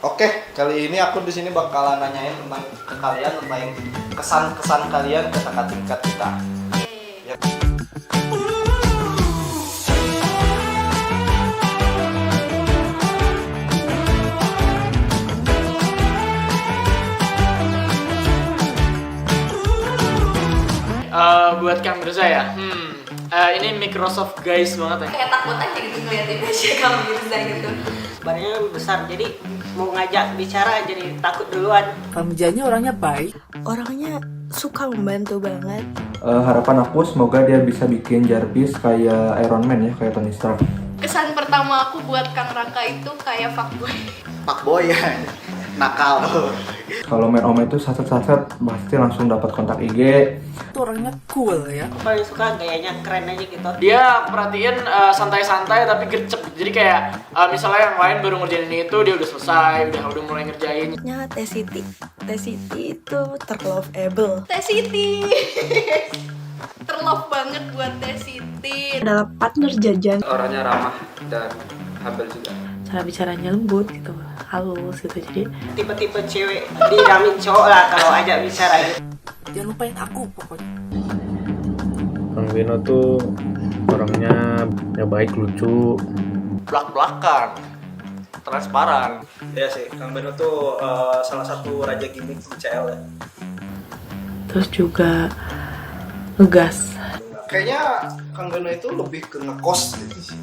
Oke, kali ini aku di sini bakalan nanyain tentang ke kalian tentang kesan-kesan kalian ke kakak tingkat kita. Ya. Buat Kang Mirza ya, ini Microsoft guys banget ya. Kayak takut aja gitu ngeliatin Mesya Kang Mirza gitu. Badannya besar, jadi mau ngajak bicara jadi takut duluan. Kang Mirjanya orangnya baik. Orangnya suka membantu banget. Harapan aku semoga dia bisa bikin Jarvis kayak Iron Man ya, kayak Tony Stark. Kesan pertama aku buat Kang Raka itu kayak fuckboy. Fuckboy ya, nakal. Kalau main Ome itu saset-saset pasti langsung dapat kontak IG. Itu orangnya cool ya. Aku paling suka gayanya keren aja gitu. Dia perhatiin santai-santai tapi gercep. Jadi kayak misalnya yang lain baru ngerjain ini itu dia udah selesai, udah mulai ngerjain. Nya Teh Siti. Teh Siti itu terlovable. Teh Siti. Terlove banget buat Teh Siti. Adalah partner jajan. Orangnya ramah dan humble juga. Cara bicaranya lembut gitu, halus gitu. Jadi Tipe-tipe cewek didamin cowok lah kalau ajak bicara gitu. Jangan lupain aku pokoknya. Kang Beno tuh orangnya ya baik, lucu. Belak-belakan, transparan. Ya sih, Kang Beno tuh salah satu raja gimmick di CL ya. terus juga ngegas. Kayaknya Kang Beno itu lebih ke ngekos gitu sih.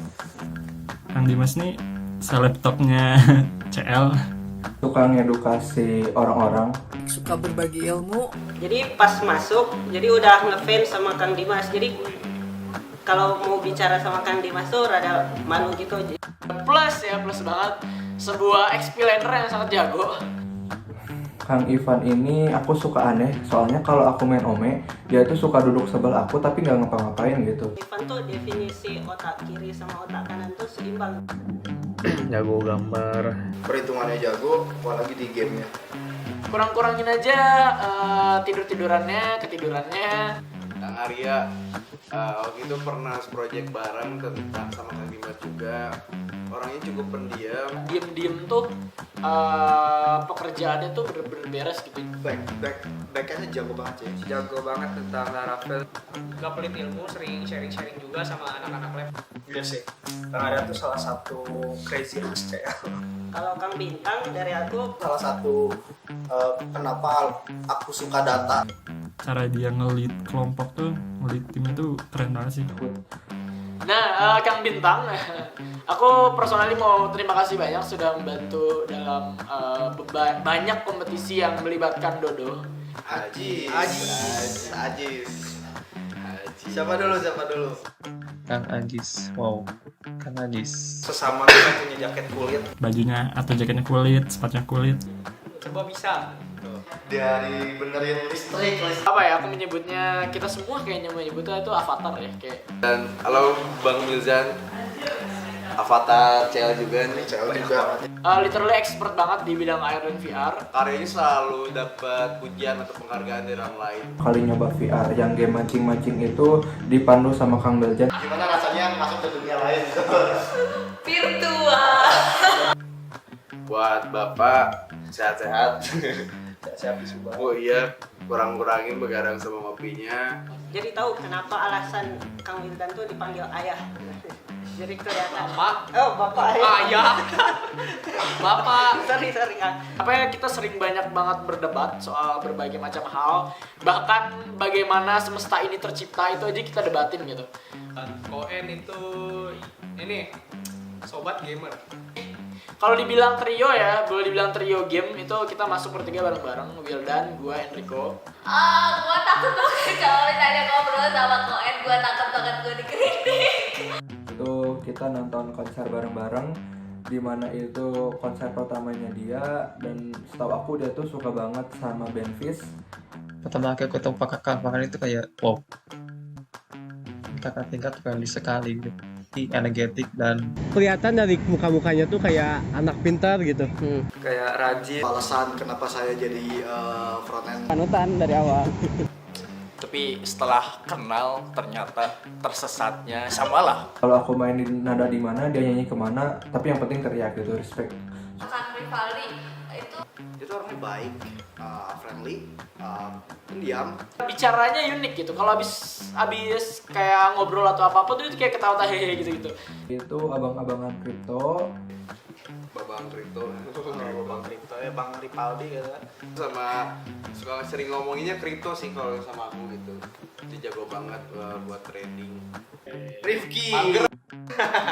Kang Dimas nih selebtopnya CL. Suka ngedukasi orang-orang. Suka berbagi ilmu. Jadi pas masuk, jadi udah ngefans sama Kang Dimas. Jadi kalau mau bicara sama Kang Dimas tuh rada malu gitu. Plus banget. Sebuah explainer yang sangat jago. Kang Ivan ini aku suka aneh, soalnya kalau aku main Ome, dia tuh suka duduk sebelah aku tapi nggak ngapa-ngapain gitu. Ivan tuh definisi otak kiri sama otak kanan tuh seimbang. Jago gambar. Perhitungannya jago, apalagi di gamenya. Kurang-kurangin aja ketidurannya. Kang Arya waktu itu pernah project bareng sama Kang Dimas juga. Orangnya cukup pendiam. Diem tuh pekerjaannya tuh bener-bener beres gitu. Backnya jago banget sih. Jago banget tentang Laravel. Gak pelit ilmu, sering sharing juga sama anak-anak lab. Iya sih. Kang Arya tuh salah satu crazy rich CL. Kalau Kang Bintang dari aku Salah satu kenapa aku suka data. Cara dia ngelit kelompok tuh, ngelit timnya tuh keren banget sih. Nah, Kang Bintang, aku personally mau terima kasih banyak sudah membantu dalam banyak kompetisi yang melibatkan Dodo. Ajis. Siapa dulu? Kang Ajis, wow, Kang Ajis. Sesama kita punya jaket kulit. Bajunya atau jaketnya kulit, sepatunya kulit. Coba bisa. Dari benerin listrik. Apa ya, aku menyebutnya, kita semua kayaknya menyebutnya itu avatar ya. Kayak Dan halo Bang Milzan. Avatar CL juga nih. CL juga. literally expert banget di bidang AR dan VR. Karyanya selalu dapat pujian atau penghargaan dari orang lain. Kali nyoba VR, yang game mancing-mancing itu dipandu sama Kang Beljan. Gimana rasanya masuk ke dunia lain? Virtual. Buat Bapak sehat-sehat. Siap di Subang. Oh iya, kurang-kurangin begadang sama ngopinya. jadi tahu kenapa alasan Kang Bintang tuh dipanggil ayah. Jadi kelihatan. Bapak. Oh, Bapak ayah. Ayah. Bapak. Sorry Kang. Apa ya, kita sering banyak banget berdebat soal berbagai macam hal. Bahkan bagaimana semesta ini tercipta itu aja kita debatin gitu. Koen itu ini sobat gamer. Kalau dibilang trio ya, boleh dibilang trio game itu kita masuk bertiga bareng-bareng. Wildan, gua, Enrico. Gua takut banget kalau misalnya ngobrol sama Koen. Gua takut banget gua dikritik. Itu kita nonton konser bareng-bareng, dimana itu konser pertamanya dia, dan setahu aku dia tuh suka banget sama Benfish. Pertama kali ketemu Pak Kakak, makanya itu kayak wow. Kakak tingkat friendly sekali gitu. Energetik dan kelihatan dari muka-mukanya tuh kayak anak pintar gitu. Kayak rajin. Alasan kenapa saya jadi front end. Panutan dari awal. Tapi setelah kenal ternyata tersesatnya samalah. Kalau aku main di nada di mana, dia nyanyi kemana, tapi yang penting teriak gitu, respect. Akan Rivaldi Dia tuh orangnya baik, friendly, pendiam. Bicaranya unik gitu. Kalau abis kayak ngobrol atau apa tuh dia kayak ketawa hehe gitu. Itu abang-abangan kripto. Babang kripto. Bang kripto ya, Bang Ripaldi gitu kan. Sama suka sering ngomonginnya kripto sih kalau sama aku gitu. Dia jago banget buat trading. Rifki.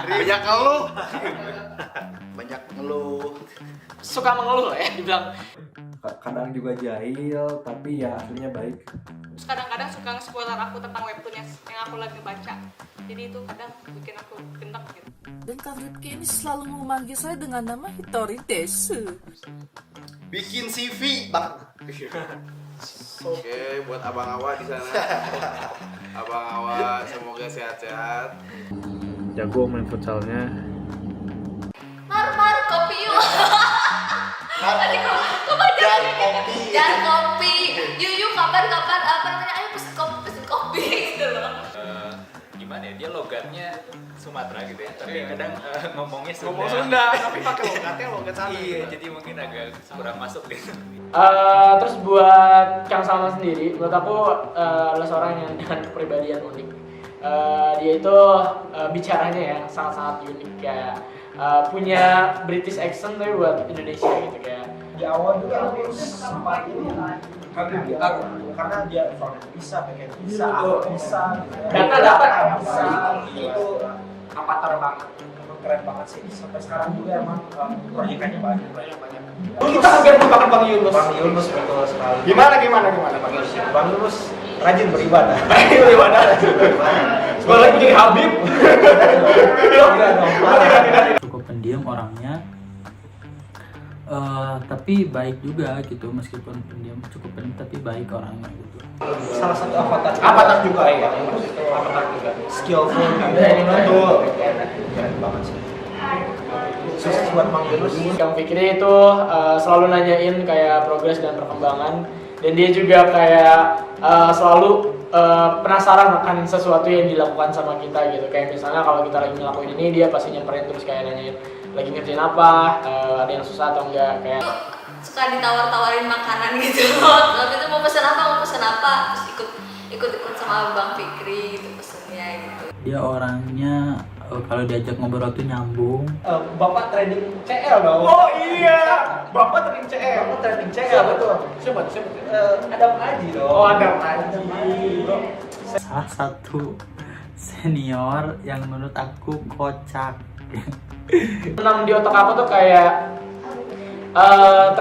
Banyak ngeluh. Banyak ngeluh. Suka mengeluh lah ya dibilang. Kadang juga jahil, tapi ya aslinya baik. Terus kadang-kadang suka nge-spoiler aku tentang webtoon yang aku lagi baca. Jadi itu kadang bikin aku gendek gitu. Dan Kak Rifki ini selalu memanggil saya dengan nama Hitori Desu. Bikin CV, Bang. Oke, buat Abang Awa di sana. Abang Awa semoga sehat-sehat. Jago main futsalnya. Mar kopi yuk. Tadi kok Jangan kopi. Jangan kopi. Yuyu kapan-kapan apa namanya? Ayo pesen kopi gitu loh. Gimana ya, dia logatnya Sumatera gitu ya, tapi kadang ngomongnya Sunda. Ngomong Sunda, tapi pakai logat sana. Iya, jadi mungkin agak kurang masuk gitu. Terus buat Kang Salman sendiri, menurut aku adalah seorang yang dengan kepribadian unik. Dia itu bicaranya ya sangat-sangat unik, kayak punya British accent tapi buat Indonesia gitu kayak. Di awal juga aku sempat ini karena dia bisa pakai bisa. Dapat bisa itu avatar banget. Keren banget sih, sampai sekarang juga emang proyekannya banyak. Kita hampir melupakan Bang Yunus. Bang Yunus betul sekali. Gimana Bang Yunus? Bang Yunus rajin beribadah. Sekolah lagi jadi Habib. Cukup pendiam orangnya, tapi baik juga gitu, meskipun pendiam cukup pendiam tapi baik orangnya gitu. Salah satu avatar juga ya, avatar juga skillful betul, keren banget sih. Sukses buat Bang Yunus. Kang Fikri itu selalu nanyain kayak progres dan perkembangan, dan dia juga kayak selalu penasaran akan sesuatu yang dilakukan sama kita gitu. Kayak misalnya kalau kita lagi ngelakuin ini, dia pasti nyamperin terus kayak nanyain lagi ngerjain apa, ada yang susah atau enggak, kayak suka ditawar-tawarin makanan gitu. Waktu itu mau pesen apa, terus ikut sama Bang Fikri gitu pesennya gitu. Dia orangnya kalau diajak ngobrol tuh nyambung. Bapak trading CL dong. oh iya, Bapak trading CL. Betul. Siapa? Adam Aji dong. oh ada Panji. Salah satu senior yang menurut aku kocak. Tenang di otak aku tuh kayak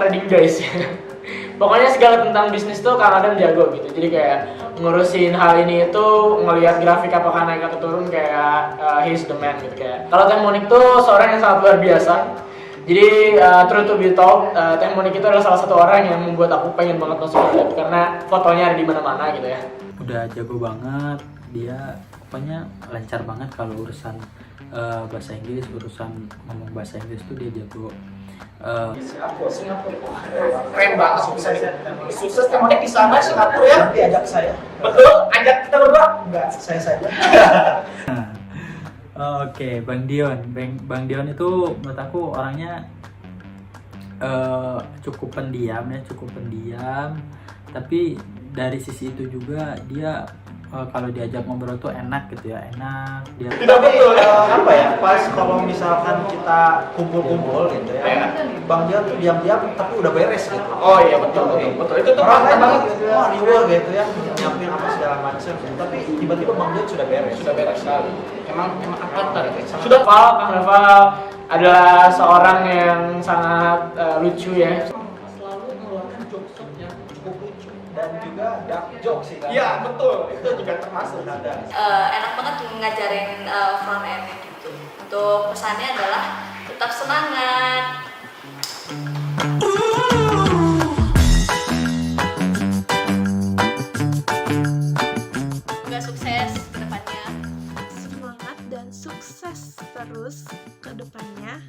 trading guys. Pokoknya segala tentang bisnis tuh Kang Adam jago gitu. Jadi kayak ngurusin hal ini itu ngelihat grafik apakah naik atau turun, kayak he's the man gitu kayak. Kalau Teh Monik tuh seorang yang sangat luar biasa. Jadi true to be told, Teh Monik itu adalah salah satu orang yang membuat aku pengen banget masuk ke karena fotonya ada di mana-mana gitu ya. Udah jago banget, dia pokoknya lancar banget kalau urusan bahasa Inggris, urusan ngomong bahasa Inggris tuh dia jago. Singapura. Keren banget sukses Teh Monik di sana Singapura ya, diajak saya. Betul, ajak kita berdua? Enggak, saya saja. Oke, Bang Dion itu menurut aku orangnya cukup pendiam, tapi dari sisi itu juga dia kalau diajak ngobrol tuh enak gitu ya, dia Tidak betul apa ya, pas kalau misalkan kita kumpul gitu ya, Bang Dion tuh diam-diam tapi udah beres gitu. Oh iya betul. Itu tuh Orang banget gitu ya, riwa gitu ya, nyiapin apa segala macam. Tapi tiba-tiba Bang Dion sudah beres sekali. Emang avatar ya. Sudah Kang Noval adalah seorang yang sangat lucu ya. Selalu mengeluarkan jokes yang cukup lucu dan juga dark jokes sih. Iya betul, itu juga termasuk ada. Enak banget ngajarin front end gitu. Untuk pesannya adalah tetap semangat. Semoga sukses ke depannya. Semangat dan sukses terus ke depannya.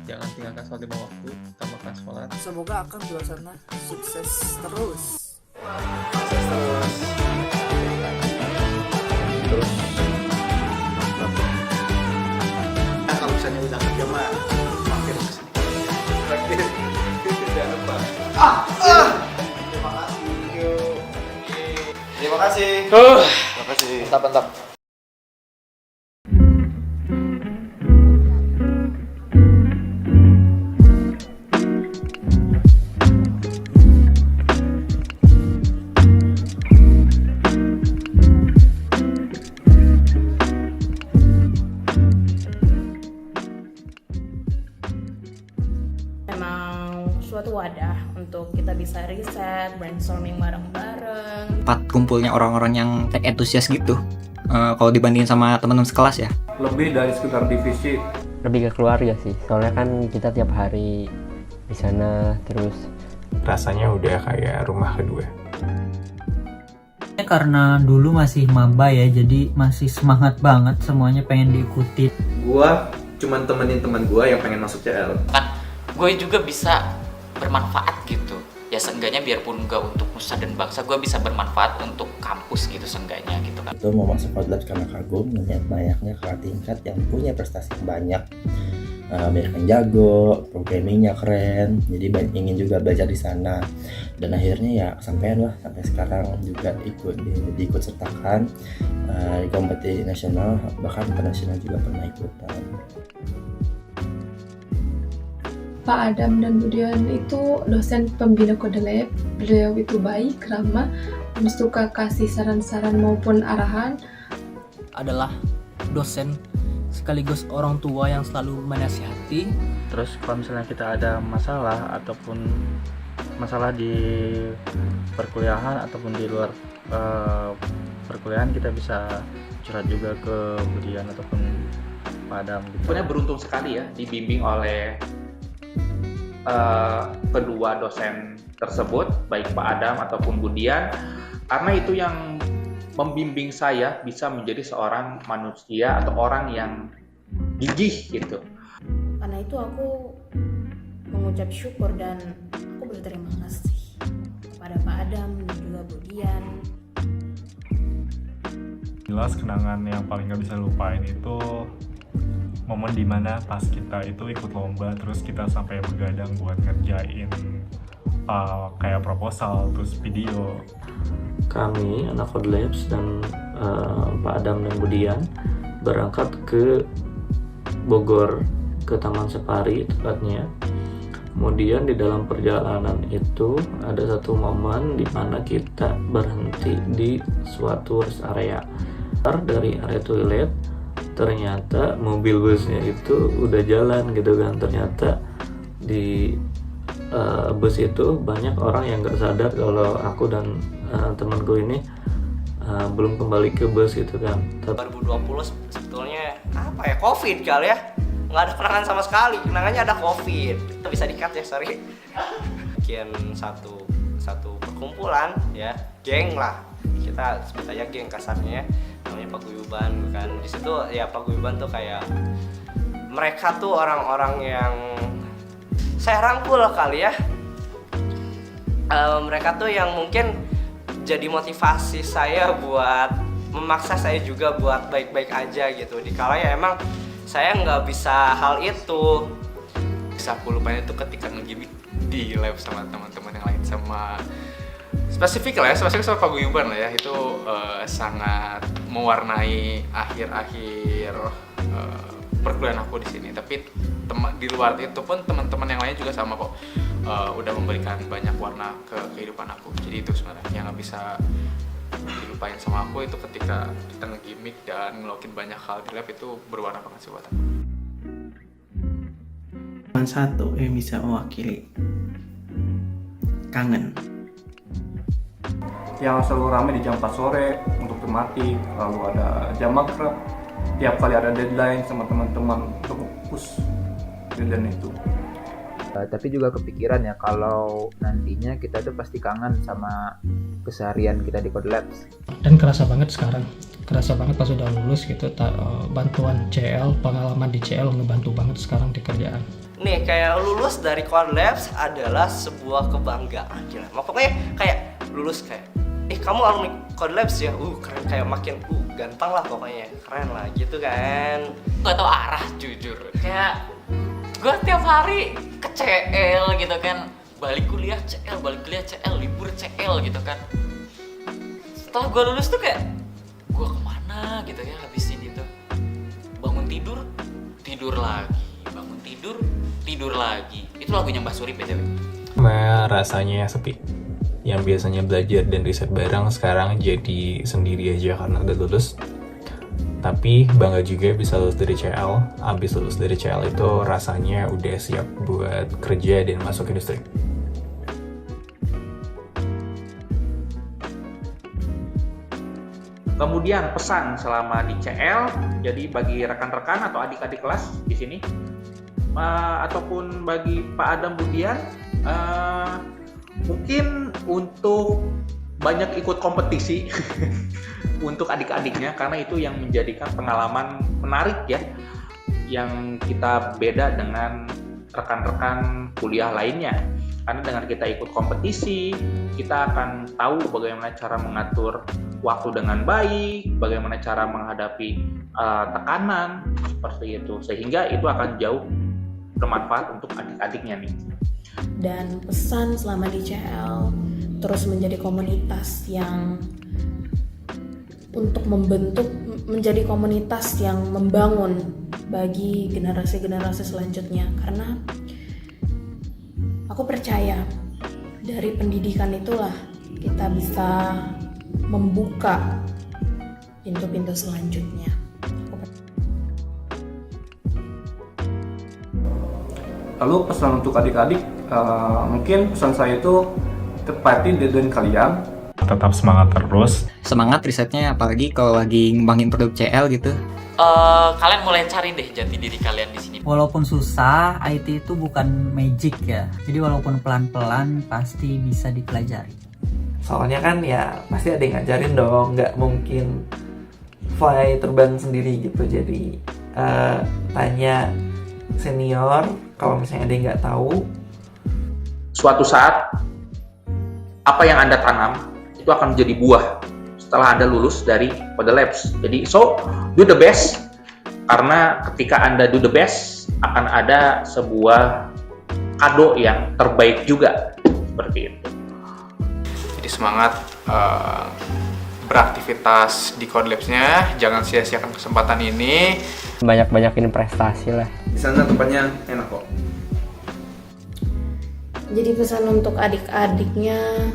Jangan tinggalkan sholat lima waktu, tambahkan sholat. Semoga akan di luar sana sukses terus. Nah, kalau misalnya udah kerja mah mampir ke sini. Jangan lupa. Terima kasih. Terima kasih. Mantap. Emang suatu wadah untuk kita bisa riset, brainstorming bareng-bareng. Tempat kumpulnya orang-orang yang tech enthusiast gitu. Kalau dibandingin sama teman-teman sekelas ya. Lebih dari sekedar divisi. Lebih ke keluarga sih, soalnya kan kita tiap hari di sana terus. Rasanya udah kayak rumah kedua. Karena dulu masih maba ya, jadi masih semangat banget, semuanya pengen diikuti. Gua cuman temenin teman gua yang pengen masuk CL. Gue juga bisa bermanfaat gitu ya, seenggaknya biarpun gak untuk nusa dan bangsa, gue bisa bermanfaat untuk kampus gitu seenggaknya gitu kan. Itu mau masuk Kodlabs karena kagum melihat banyaknya kakak tingkat yang punya prestasi banyak, banyak yang jago, programmingnya keren, jadi ingin juga belajar di sana. Dan akhirnya ya kesampaian lah, sampai sekarang juga diikut sertakan di kompetisi nasional, bahkan internasional juga pernah ikutan. Pak Adam dan Budian itu dosen pembina Kodelab. Beliau itu baik, ramah, dan suka kasih saran-saran maupun arahan. Adalah dosen sekaligus orang tua yang selalu menasihati. Terus kalau misalnya kita ada masalah ataupun masalah di perkuliahan ataupun di luar perkuliahan, kita bisa curhat juga ke Budian ataupun Pak Adam gitu. Sebenarnya beruntung sekali ya dibimbing oleh kedua dosen tersebut, baik Pak Adam ataupun Budian, karena itu yang membimbing saya bisa menjadi seorang manusia atau orang yang gigih gitu. Karena itu aku mengucap syukur dan aku berterima kasih kepada Pak Adam dan juga Budian. Jelas kenangan yang paling gak bisa lupain itu momen dimana pas kita itu ikut lomba, terus kita sampai begadang buat ngerjain kayak proposal, terus video. Kami anak Kodlabs dan Pak Adam dan Budian berangkat ke Bogor, ke Taman Safari tepatnya. Kemudian di dalam perjalanan itu ada satu momen di mana kita berhenti di suatu rest area. Dari area toilet, ternyata mobil busnya itu udah jalan gitu kan. Ternyata di bus itu banyak orang yang nggak sadar kalau aku dan temanku ini belum kembali ke bus gitu kan. 2020 sebetulnya apa ya, COVID kali ya, nggak ada kenangan sama sekali, kenangannya ada COVID. Bisa di-cut ya, sorry. Bikin satu perkumpulan ya, geng lah, kita sebut aja geng kasarnya ya, namanya paguyuban kan. Di situ ya paguyuban tuh kayak mereka tuh orang-orang yang saya rangkul kali ya. Mereka tuh yang mungkin jadi motivasi saya buat memaksa saya juga buat baik-baik aja gitu. Dikala ya emang saya nggak bisa hal itu. Bisa aku lupain itu ketika nge-gimmick di lab sama teman-teman yang lain, sama spesifik sama paguyuban lah ya. Itu sangat mewarnai akhir-akhir perkuliahan aku di sini. Tapi di luar itu pun teman-teman yang lain juga sama kok, udah memberikan banyak warna ke kehidupan aku. Jadi itu sebenarnya yang nggak bisa dilupain sama aku, itu ketika kita nge-gimmick dan ngelokin banyak hal di lab, itu berwarna banget sih buat aku. Cuma satu yang bisa mewakili, kangen. Yang selalu ramai di jam 4 sore untuk tematik, lalu ada jam makrab, tiap kali ada deadline sama teman-teman untuk push deadline itu. Tapi juga kepikiran ya kalau nantinya kita tuh pasti kangen sama keseharian kita di Kodlabs. Dan kerasa banget sekarang, kerasa banget pas udah lulus gitu, bantuan CL, pengalaman di CL ngebantu banget sekarang di kerjaan. Nih kayak lulus dari Kodlabs adalah sebuah kebanggaan gila. Pokoknya kayak lulus kayak kamu alumni Kodlabs ya, keren, kayak makin ganteng lah pokoknya, keren lah gitu kan. Gak tau arah jujur, kayak gue tiap hari ke CL gitu kan, balik kuliah CL, libur CL gitu kan. setelah gue lulus tuh kayak gue kemana gitu ya, habis ini tuh bangun tidur lagi, bangun tidur lagi. Itu lagunya Mbak Suri BTW. Rasanya sepi. Yang biasanya belajar dan riset bareng sekarang jadi sendiri aja karena udah lulus. Tapi bangga juga bisa lulus dari CL. Abis lulus dari CL itu rasanya udah siap buat kerja dan masuk industri. Kemudian pesan selama di CL, jadi bagi rekan-rekan atau adik-adik kelas di sini, ataupun bagi Pak Adam Budian, mungkin untuk banyak ikut kompetisi untuk adik-adiknya, karena itu yang menjadikan pengalaman menarik ya, yang kita beda dengan rekan-rekan kuliah lainnya. Karena dengan kita ikut kompetisi, kita akan tahu bagaimana cara mengatur waktu dengan baik, bagaimana cara menghadapi tekanan, seperti itu. Sehingga itu akan jauh bermanfaat untuk adik-adiknya nih. Dan pesan selama di CL, terus menjadi komunitas yang untuk menjadi komunitas yang membangun bagi generasi-generasi selanjutnya. Karena aku percaya dari pendidikan itulah kita bisa membuka pintu-pintu selanjutnya. Lalu pesan untuk adik-adik, mungkin pesan saya itu tepatin deadline kalian. Tetap semangat terus. Semangat risetnya, apalagi kalau lagi ngembangin produk CL gitu. Kalian mulai cari deh jati diri kalian di sini. Walaupun susah, IT itu bukan magic ya. Jadi walaupun pelan-pelan pasti bisa dipelajari. Soalnya kan ya pasti ada yang ngajarin dong, nggak mungkin fly terbang sendiri gitu. Jadi tanya senior kalau misalnya ada yang nggak tahu. Suatu saat apa yang Anda tanam itu akan menjadi buah setelah Anda lulus dari Kode Labs. Jadi do the best, karena ketika Anda do the best akan ada sebuah kado yang terbaik juga, seperti itu. Jadi semangat beraktivitas di Kode Labs-nya, jangan sia-siakan kesempatan ini. Banyak-banyakin prestasi lah. Di sana tempatnya enak kok. Jadi pesan untuk adik-adiknya,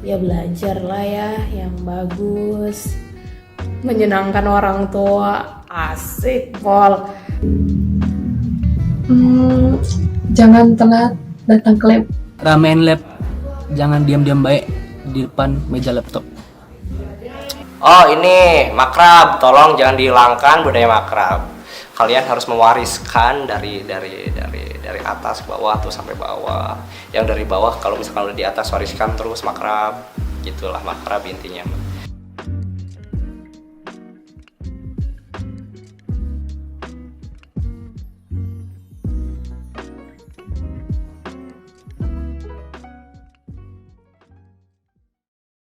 ya belajar lah ya yang bagus, menyenangkan orang tua, asik Pol. Jangan telat datang ke lab. Ramein lab, jangan diam-diam baik di depan meja laptop. Oh ini makrab, tolong jangan dihilangkan budaya makrab. Kalian harus mewariskan dari atas ke bawah tuh sampai bawah. Yang dari bawah kalau misalkan udah di atas wariskan terus makrab. Gitulah makrab intinya.